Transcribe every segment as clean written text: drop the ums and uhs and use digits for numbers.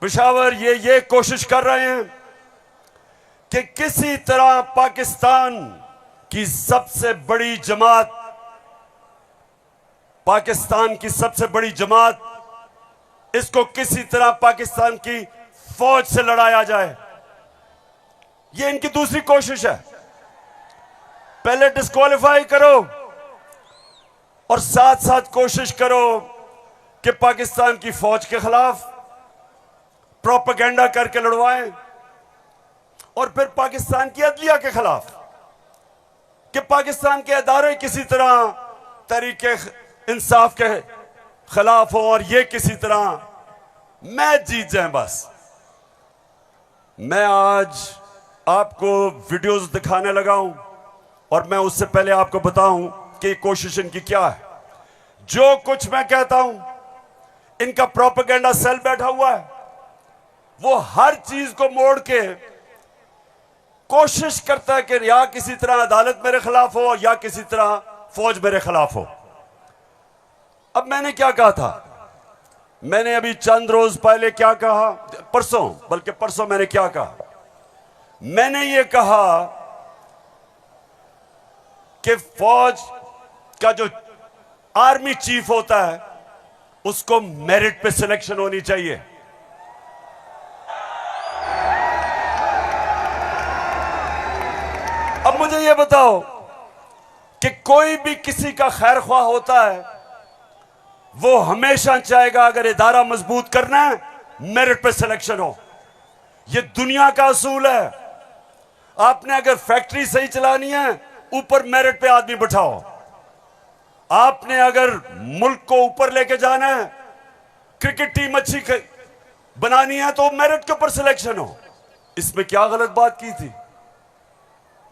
पेशावर ये कोशिश कर रहे हैं कि किसी तरह पाकिस्तान की सबसे बड़ी जमात, इसको किसी तरह पाकिस्तान की फौज से लड़ाया जाए। ये इनकी दूसरी कोशिश है। पहले डिस्क्वालीफाई करो और साथ साथ कोशिश करो कि पाकिस्तान की फौज के खिलाफ प्रोपेगेंडा करके लड़वाएं, और फिर पाकिस्तान की अदलिया के खिलाफ कि पाकिस्तान के अदारे किसी तरह तहरीके इंसाफ के खिलाफ हो और ये किसी तरह मैच जीत जाए। बस मैं आज आपको वीडियोस दिखाने लगा हूं, और मैं उससे पहले आपको बताऊं कि कोशिश इनकी क्या है। जो कुछ मैं कहता हूं, इनका प्रोपेगेंडा सेल बैठा हुआ है, वो हर चीज को मोड़ के कोशिश करता है कि या किसी तरह अदालत मेरे खिलाफ हो या किसी तरह फौज मेरे खिलाफ हो। अब मैंने क्या कहा था, मैंने अभी चंद रोज पहले क्या कहा, परसों मैंने क्या कहा, मैंने ये कहा कि फौज का जो आर्मी चीफ होता है उसको मेरिट पे सिलेक्शन होनी चाहिए। अब मुझे यह बताओ कि कोई भी किसी का खैर ख्वाह होता है, वो हमेशा चाहेगा अगर इदारा मजबूत करना है मेरिट पे सिलेक्शन हो। यह दुनिया का असूल है। आपने अगर फैक्ट्री सही चलानी है, ऊपर मेरिट पे आदमी बिठाओ। आपने अगर मुल्क को ऊपर लेके जाना है, क्रिकेट टीम अच्छी बनानी है, तो मेरिट के ऊपर सिलेक्शन हो। इसमें क्या गलत बात की थी?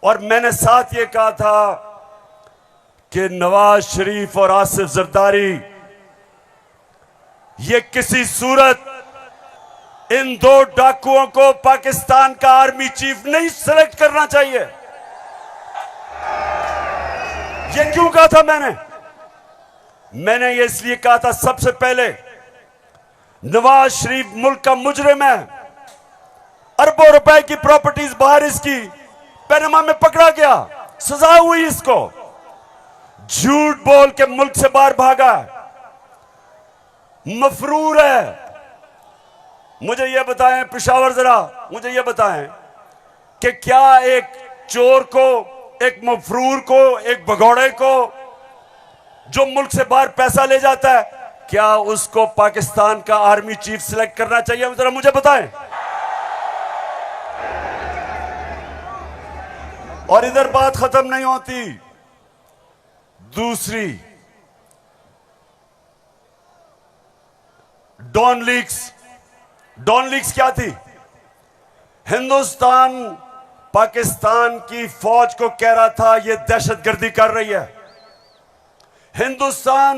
और मैंने साथ ये कहा था कि नवाज शरीफ और आसिफ जरदारी, ये किसी सूरत इन दो डाकुओं को पाकिस्तान का आर्मी चीफ नहीं सिलेक्ट करना चाहिए। ये क्यों कहा था मैंने ये इसलिए कहा था, सबसे पहले नवाज शरीफ मुल्क का मुजरिम है। अरबों रुपए की प्रॉपर्टीज बाहर इसकी पैनामा में पकड़ा गया, सजा हुई इसको। झूठ बोल के मुल्क से बाहर भागा, मफरूर है। मुझे यह बताएं पेशावर, जरा मुझे यह बताएं कि क्या एक चोर को, एक मफरूर को, एक भगौड़े को जो मुल्क से बाहर पैसा ले जाता है, क्या उसको पाकिस्तान का आर्मी चीफ सिलेक्ट करना चाहिए? जरा मुझे बताएं। और इधर बात खत्म नहीं होती। दूसरी, डॉन लीक्स क्या थी? हिंदुस्तान पाकिस्तान की फौज को कह रहा था ये दहशतगर्दी कर रही है। हिंदुस्तान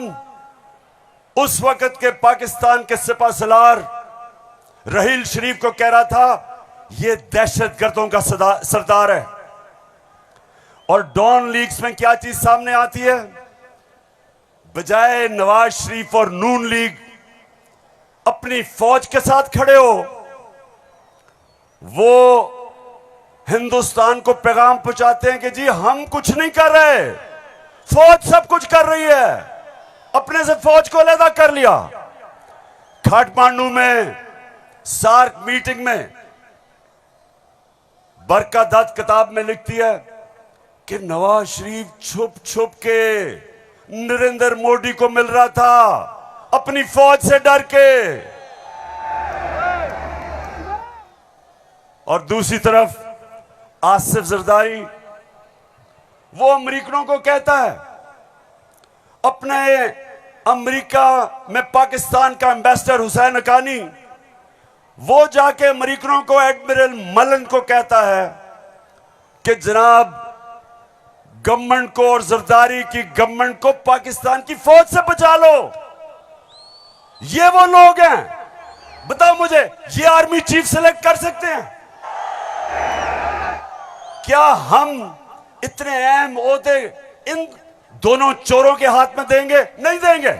उस वक्त के पाकिस्तान के सिपा सलार रहील शरीफ को कह रहा था ये दहशतगर्दों का सरदार है। और डॉन लीग्स में क्या चीज सामने आती है? बजाय नवाज शरीफ और नून लीग अपनी फौज के साथ खड़े हो, वो हिंदुस्तान को पैगाम पहुंचाते हैं कि जी हम कुछ नहीं कर रहे, फौज सब कुछ कर रही है। अपने से फौज को अलग कर लिया। काठमांडू में सार्क मीटिंग में बरका दत्त किताब में लिखती है कि नवाज शरीफ छुप छुप के नरेंद्र मोदी को मिल रहा था अपनी फौज से डर के। और दूसरी तरफ आसिफ जरदारी, वो अमेरिकनों को कहता है, अपने अमेरिका में पाकिस्तान का एम्बेसडर हुसैन हक्कानी, वो जाके अमेरिकनों को, एडमिरल मलन को कहता है कि जनाब गवर्नमेंट को और जरदारी की गवर्नमेंट को पाकिस्तान की फौज से बचा लो। ये वो लोग हैं, बताओ मुझे, ये आर्मी चीफ सिलेक्ट कर सकते हैं? क्या हम इतने अहम ओहदे इन दोनों चोरों के हाथ में देंगे? नहीं देंगे।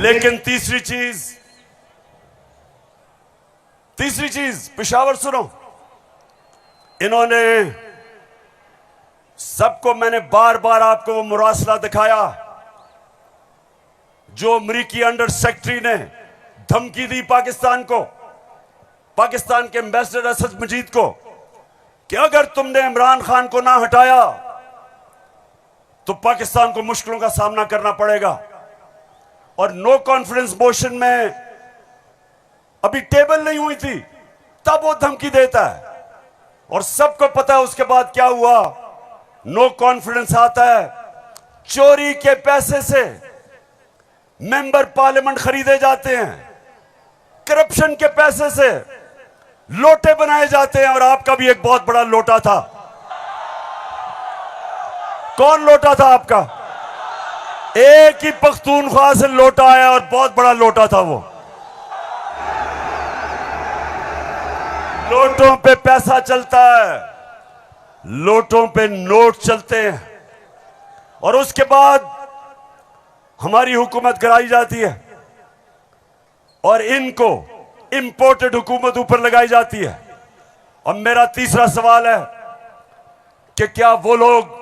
लेकिन तीसरी चीज, तीसरी चीज, पेशावर सुनो, इन्होंने सबको, मैंने बार बार आपको वो मुरासला दिखाया जो अमरीकी अंडर सेक्रेटरी ने धमकी दी पाकिस्तान को, पाकिस्तान के एम्बेसडर असद मजीद को, कि अगर तुमने इमरान खान को ना हटाया तो पाकिस्तान को मुश्किलों का सामना करना पड़ेगा। और नो कॉन्फिडेंस मोशन में अभी टेबल नहीं हुई थी, तब वो धमकी देता है। और सबको पता है उसके बाद क्या हुआ। नो कॉन्फिडेंस आता है, चोरी के पैसे से मेंबर पार्लियामेंट खरीदे जाते हैं, करप्शन के पैसे से लोटे बनाए जाते हैं। और आपका भी एक बहुत बड़ा लोटा था। कौन लोटा था आपका? एक ही पख्तूनख्वा से लोटा आया और बहुत बड़ा लोटा था वो। लोटों पे पैसा चलता है, लोटों पे नोट चलते हैं, और उसके बाद हमारी हुकूमत गिराई जाती है और इनको इंपोर्टेड हुकूमत ऊपर लगाई जाती है। और मेरा तीसरा सवाल है कि क्या वो लोग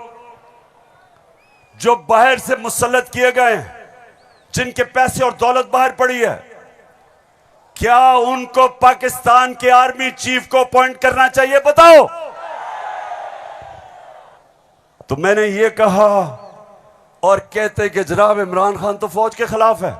जो बाहर से मुसल्लत किए गए हैं, जिनके पैसे और दौलत बाहर पड़ी है, क्या उनको पाकिस्तान के आर्मी चीफ को अपॉइंट करना चाहिए? बताओ। तो मैंने ये कहा और कहते कि जनाब इमरान खान तो फौज के खिलाफ है।